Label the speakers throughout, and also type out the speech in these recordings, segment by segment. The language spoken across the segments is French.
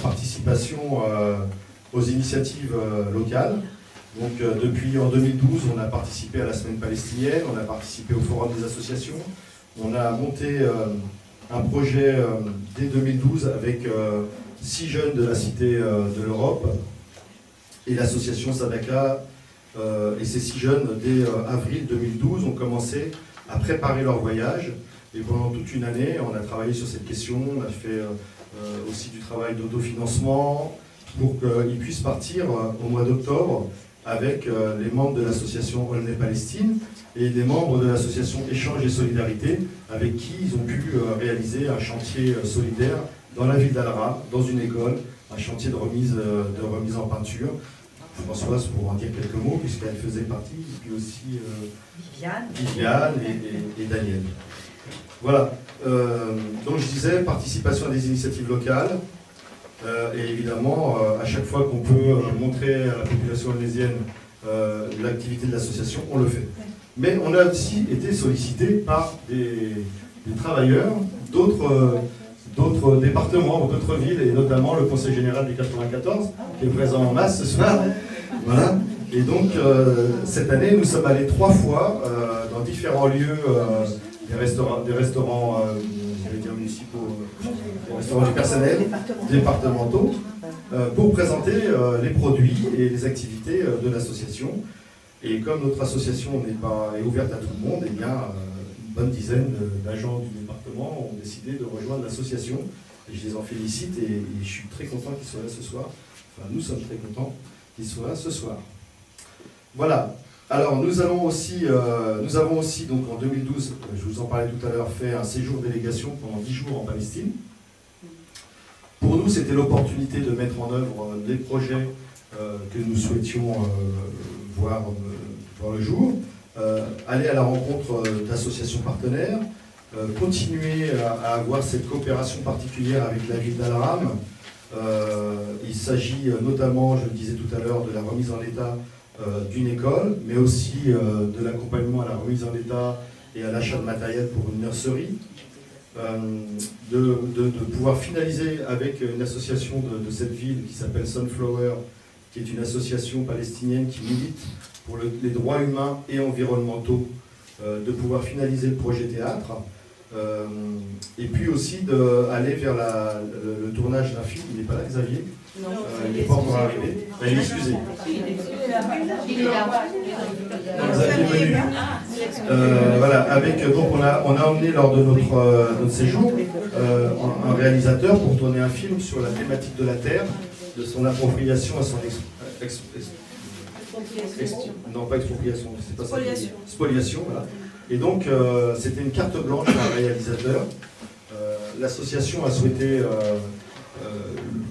Speaker 1: participation aux initiatives locales. Donc depuis en 2012, on a participé à la Semaine palestinienne, on a participé au Forum des associations, on a monté un projet dès 2012 avec 6 jeunes de la Cité de l'Europe et l'association Sadaka. Et ces 6 jeunes, dès avril 2012, ont commencé à préparer leur voyage. Et pendant toute une année, on a travaillé sur cette question, on a fait aussi du travail d'autofinancement pour qu'ils puissent partir au mois d'octobre avec les membres de l'association Olney Palestine et des membres de l'association Échange et Solidarité, avec qui ils ont pu réaliser un chantier solidaire dans la ville d'Al-Ram, dans une école, un chantier de remise en peinture. Françoise pour en dire quelques mots, puisqu'elle faisait partie, et puis aussi Viviane et Daniel. Voilà, donc je disais, participation à des initiatives locales, et évidemment, à chaque fois qu'on peut montrer à la population olnésienne l'activité de l'association, on le fait. Mais on a aussi été sollicité par des travailleurs d'autres départements ou d'autres villes, et notamment le Conseil général du 94, qui est présent en masse ce soir. Voilà. Et donc, cette année, nous sommes allés 3 fois dans différents lieux, des restaurants je vais dire municipaux, des restaurants du personnel, départementaux, pour présenter les produits et les activités de l'association. Et comme notre association est ouverte à tout le monde, eh bien, une bonne dizaine d'agents du département ont décidé de rejoindre l'association. Et je les en félicite et je suis très content qu'ils soient là ce soir. Enfin, nous sommes très contents qu'ils soient là ce soir. Voilà. Alors, nous avons aussi, donc en 2012, je vous en parlais tout à l'heure, fait un séjour délégation pendant 10 jours en Palestine. Pour nous, c'était l'opportunité de mettre en œuvre les projets que nous souhaitions voir le jour, aller à la rencontre d'associations partenaires, continuer à avoir cette coopération particulière avec la ville d'Al-Ram. Il s'agit notamment, je le disais tout à l'heure, de la remise en état d'une école, mais aussi de l'accompagnement à la remise en état et à l'achat de matériel pour une nurserie. De pouvoir finaliser avec une association de cette ville qui s'appelle Sunflower, qui est une association palestinienne qui milite pour les droits humains et environnementaux, de pouvoir finaliser le projet théâtre, et puis aussi d'aller vers le tournage d'un film. Il n'est pas là, Xavier? Non, il n'est pas encore arrivé. Il est excusé. Xavier venu. Voilà, donc on a emmené lors de notre séjour un réalisateur pour tourner un film sur la thématique de la terre, de son appropriation à son non, pas expropriation, c'est pas ça. Spoliation, voilà. Et donc, c'était une carte blanche à un réalisateur. L'association a souhaité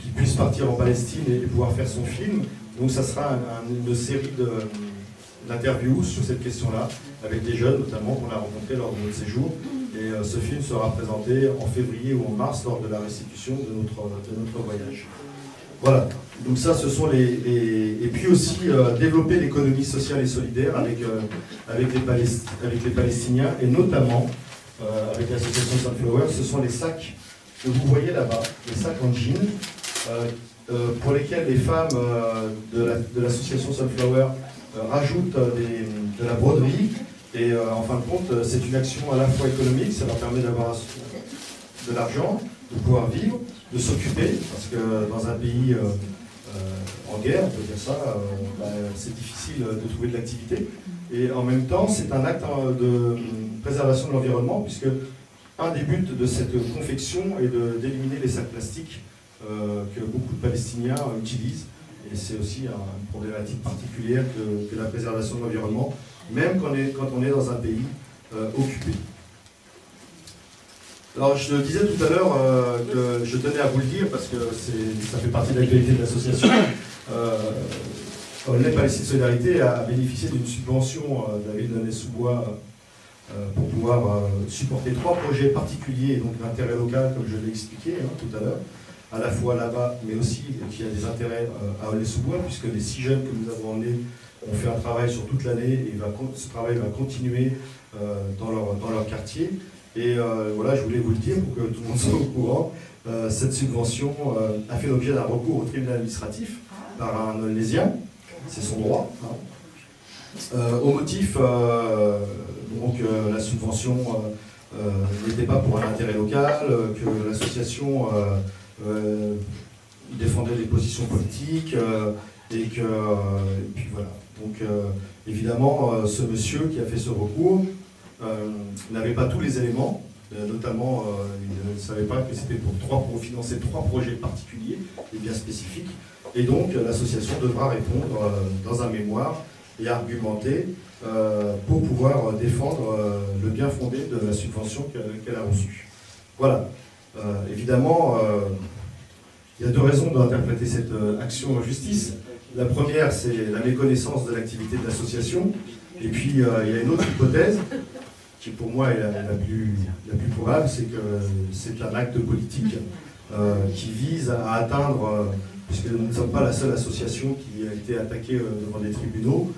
Speaker 1: qu'il puisse partir en Palestine et pouvoir faire son film. Donc, ça sera une série d'interviews sur cette question-là, avec des jeunes notamment qu'on a rencontrés lors de notre séjour. Et ce film sera présenté en février ou en mars lors de la restitution de notre voyage. Voilà, donc ça ce sont et puis aussi développer l'économie sociale et solidaire avec les Palestiniens, et notamment avec l'association Sunflower. Ce sont les sacs que vous voyez là-bas, les sacs en jean, pour lesquels les femmes de l'association Sunflower rajoutent de la broderie, et en fin de compte c'est une action à la fois économique, ça leur permet d'avoir de l'argent, de pouvoir vivre, de s'occuper, parce que dans un pays en guerre, on peut dire ça, c'est difficile de trouver de l'activité. Et en même temps, c'est un acte de préservation de l'environnement, puisque un des buts de cette confection est d'éliminer les sacs plastiques que beaucoup de Palestiniens utilisent. Et c'est aussi une problématique particulière que la préservation de l'environnement, même quand on est dans un pays occupé. Alors, je disais tout à l'heure que je tenais à vous le dire parce que ça fait partie de l'actualité de l'association. Olney Palestine Solidarité a bénéficié d'une subvention de la ville d'Aulnay-sous-Bois pour pouvoir supporter 3 projets particuliers, donc d'intérêt local, comme je l'ai expliqué tout à l'heure, à la fois là-bas, mais aussi qui a des intérêts à Aulnay-sous-Bois, puisque les 6 jeunes que nous avons emmenés ont fait un travail sur toute l'année, et ce travail va continuer dans leur quartier. Et voilà, je voulais vous le dire pour que tout le monde soit au courant. Cette subvention a fait l'objet d'un recours au tribunal administratif par un Nolésien, c'est son droit. Hein. Au motif, la subvention n'était pas pour un intérêt local, que l'association défendait des positions politiques, et puis voilà. Donc évidemment, ce monsieur qui a fait ce recours n'avait pas tous les éléments, notamment il ne savait pas que c'était pour financer 3 projets particuliers et bien spécifiques, et donc l'association devra répondre dans un mémoire et argumenter pour pouvoir défendre le bien fondé de la subvention qu'elle a reçue. Voilà. Évidemment, il y a 2 raisons d'interpréter cette action en justice. La première, c'est la méconnaissance de l'activité de l'association. Et puis, il y a une autre hypothèse, qui pour moi est la plus probable, c'est que c'est un acte politique qui vise à atteindre, puisque nous ne sommes pas la seule association qui a été attaquée devant des tribunaux,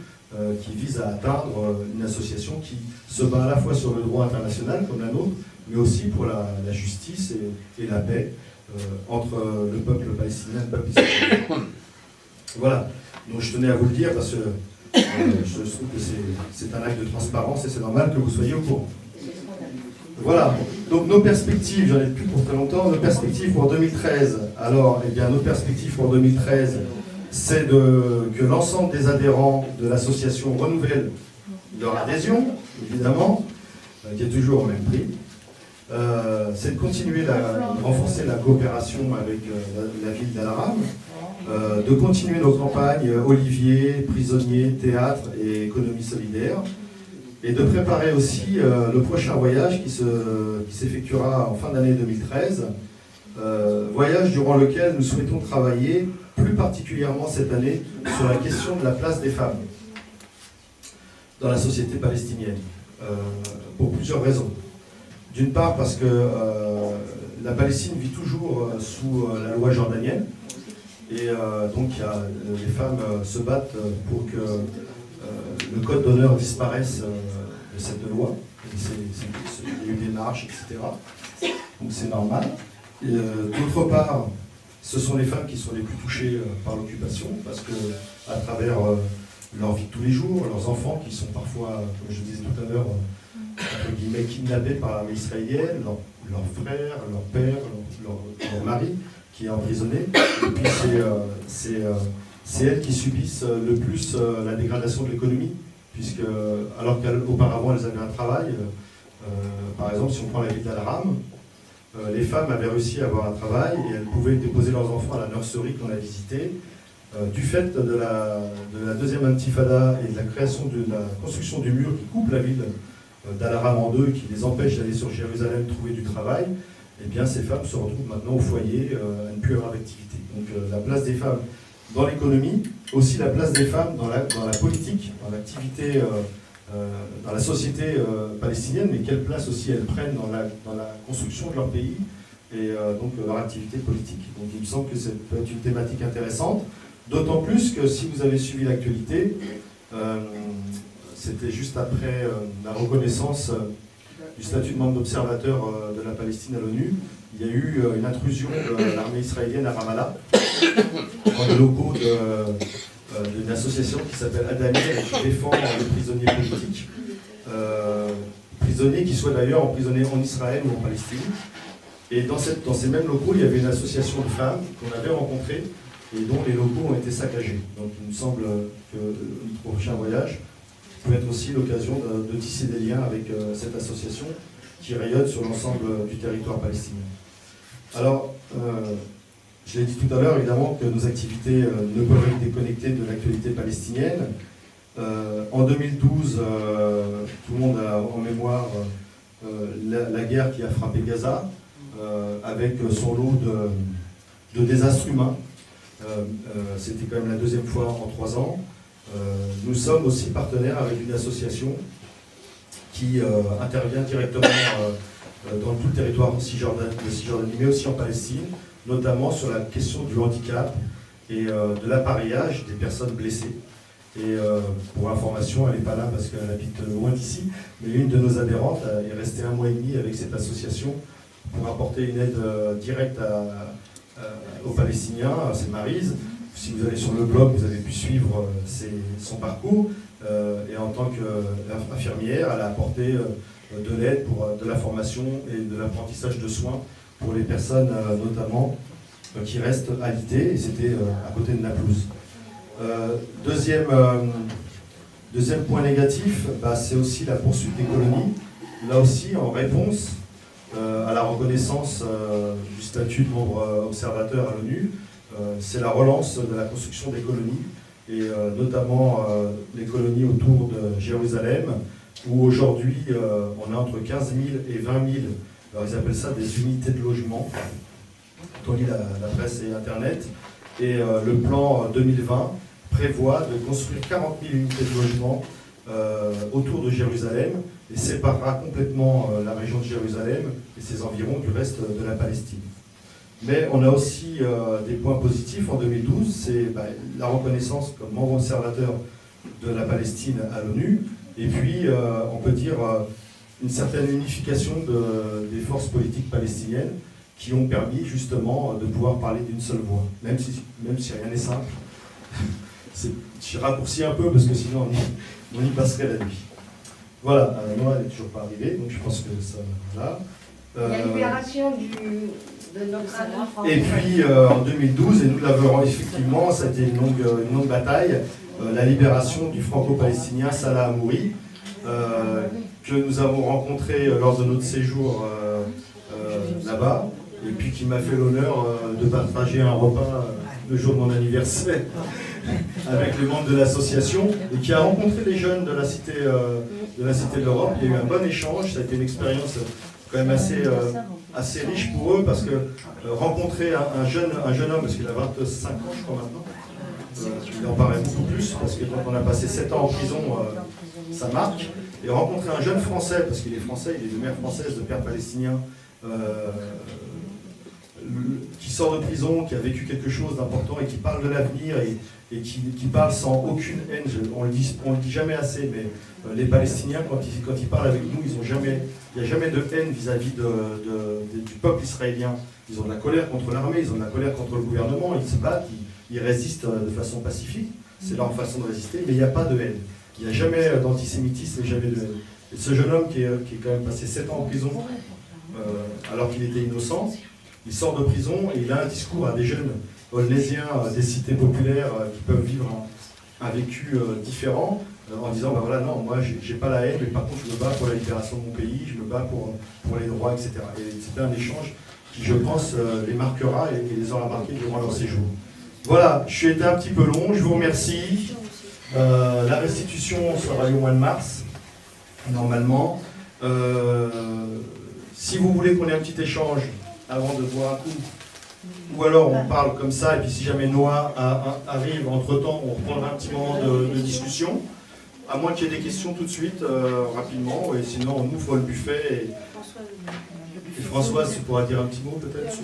Speaker 1: qui vise à atteindre une association qui se bat à la fois sur le droit international, comme la nôtre, mais aussi pour la justice et la paix entre le peuple palestinien et le peuple israélien. Voilà, donc je tenais à vous le dire parce que je trouve que c'est un acte de transparence et c'est normal que vous soyez au courant. Voilà, donc nos perspectives, j'en ai plus pour très longtemps, nos perspectives pour 2013. Alors, eh bien, nos perspectives pour 2013, c'est que l'ensemble des adhérents de l'association renouvellent leur adhésion, évidemment, qui est toujours au même prix. C'est de continuer de renforcer la coopération avec la ville d'Al-Haram, de continuer nos campagnes Olivier, prisonniers, théâtre et économie solidaire, et de préparer aussi le prochain voyage qui s'effectuera en fin d'année 2013, voyage durant lequel nous souhaitons travailler plus particulièrement cette année sur la question de la place des femmes dans la société palestinienne, pour plusieurs raisons. D'une part parce que la Palestine vit toujours sous la loi jordanienne, et donc les femmes se battent pour que le code d'honneur disparaisse de cette loi. Il y a eu des marches, etc. Donc c'est normal. D'autre part, ce sont les femmes qui sont les plus touchées par l'occupation, parce que à travers leur vie de tous les jours, leurs enfants qui sont parfois, comme je disais tout à l'heure, entre guillemets, kidnappés par l'armée israélienne, leurs frères, leur père, leur mari qui est emprisonné. Et puis c'est elles qui subissent le plus la dégradation de l'économie, puisque alors qu'auparavant elles avaient un travail, par exemple si on prend la ville d'Al-Haram, les femmes avaient réussi à avoir un travail et elles pouvaient déposer leurs enfants à la nurserie qu'on a visitée. Du fait de la deuxième intifada et de la création de la construction du mur qui coupe la ville d'Al-Haram en deux et qui les empêche d'aller sur Jérusalem trouver du travail, eh bien ces femmes se retrouvent maintenant au foyer à ne plus avoir d'activité. Donc la place des femmes dans l'économie, aussi la place des femmes dans la politique, dans l'activité, dans la société palestinienne, mais quelle place aussi elles prennent dans la construction de leur pays et donc leur activité politique. Donc il me semble que c'est peut être une thématique intéressante, d'autant plus que si vous avez suivi l'actualité, c'était juste après la reconnaissance du statut de membre d'observateur de la Palestine à l'ONU, il y a eu une intrusion de l'armée israélienne à Ramallah, dans les locaux d'une association qui s'appelle Adami, qui défend les prisonniers politiques, prisonniers qui soient d'ailleurs emprisonnés en Israël ou en Palestine. Et dans ces mêmes locaux, il y avait une association de femmes qu'on avait rencontrées et dont les locaux ont été saccagés. Donc il me semble que le prochain voyage peut être aussi l'occasion de tisser des liens avec cette association qui rayonne sur l'ensemble du territoire palestinien. Alors, je l'ai dit tout à l'heure, évidemment, que nos activités ne peuvent être déconnectées de l'actualité palestinienne. En 2012, tout le monde a en mémoire la guerre qui a frappé Gaza, avec son lot de désastres humains. C'était quand même la deuxième fois en 3 ans. Nous sommes aussi partenaires avec une association qui intervient directement dans tout le territoire de Cisjordanie, mais aussi en Palestine, notamment sur la question du handicap et de l'appareillage des personnes blessées. Et pour information, elle n'est pas là parce qu'elle habite loin d'ici, mais une de nos adhérentes est restée 1 mois et demi avec cette association pour apporter une aide directe aux Palestiniens, c'est Maryse. Si vous allez sur le blog, vous avez pu suivre son parcours. Et en tant qu'infirmière, elle a apporté de l'aide pour de la formation et de l'apprentissage de soins pour les personnes notamment qui restent alitées, et c'était à côté de Naplouse. Deuxième point négatif, c'est aussi la poursuite des colonies. Là aussi, en réponse à la reconnaissance du statut de membre observateur à l'ONU, c'est la relance de la construction des colonies, et notamment les colonies autour de Jérusalem, où aujourd'hui on a entre 15 000 et 20 000, alors ils appellent ça des unités de logement, quand on lit la presse et Internet, et le plan 2020 prévoit de construire 40 000 unités de logement autour de Jérusalem, et séparera complètement la région de Jérusalem et ses environs du reste de la Palestine. Mais on a aussi des points positifs en 2012, c'est la reconnaissance comme membre observateur de la Palestine à l'ONU, et puis on peut dire une certaine unification des forces politiques palestiniennes qui ont permis justement de pouvoir parler d'une seule voix, même si rien n'est simple. Je raccourcis un peu parce que sinon on y passerait la nuit. Voilà, Noah n'est toujours pas arrivé, donc je pense que ça va.
Speaker 2: Il y a libération de notre ami.
Speaker 1: Et puis en 2012, et nous l'avons effectivement, ça a été une longue bataille, la libération du franco-palestinien Salah Hamouri, que nous avons rencontré lors de notre séjour là-bas, et puis qui m'a fait l'honneur de partager un repas le jour de mon anniversaire avec les membres de l'association, et qui a rencontré les jeunes de la Cité de l'Europe. Il y a eu un bon échange, ça a été une expérience quand même assez riche pour eux, parce que rencontrer un jeune homme, parce qu'il a 25 ans je crois maintenant, il en paraît beaucoup plus, parce que quand on a passé 7 ans en prison, ça marque, et rencontrer un jeune Français, parce qu'il est français, il est de mère française, de père palestinien, qui sort de prison, qui a vécu quelque chose d'important et qui parle de l'avenir et qui parle sans aucune haine. On le dit jamais assez, mais les Palestiniens, quand ils parlent avec nous, il n'y a jamais de haine vis-à-vis du peuple israélien. Ils ont de la colère contre l'armée, ils ont de la colère contre le gouvernement, ils se battent, ils résistent de façon pacifique, c'est leur façon de résister, mais il n'y a pas de haine. Il n'y a jamais d'antisémitisme et jamais de haine. Et ce jeune homme qui est quand même passé 7 ans en prison, alors qu'il était innocent, il sort de prison et il a un discours à des jeunes Aulnésiens des cités populaires qui peuvent vivre un vécu différent, en disant voilà, non, moi j'ai pas la haine, mais par contre je me bats pour la libération de mon pays, je me bats pour les droits, etc. Et c'était un échange qui, je pense, les marquera et les aura marqués durant leur séjour. Voilà, je suis été un petit peu long, je vous remercie. La restitution sera lieu au mois de mars, normalement. Si vous voulez qu'on ait un petit échange avant de boire un coup, ou alors on parle comme ça, et puis si jamais Noah arrive entre-temps, on reprendra un petit moment de discussion, à moins qu'il y ait des questions tout de suite, rapidement, et sinon on ouvre le buffet, et Françoise, tu pourras dire un petit mot peut-être ?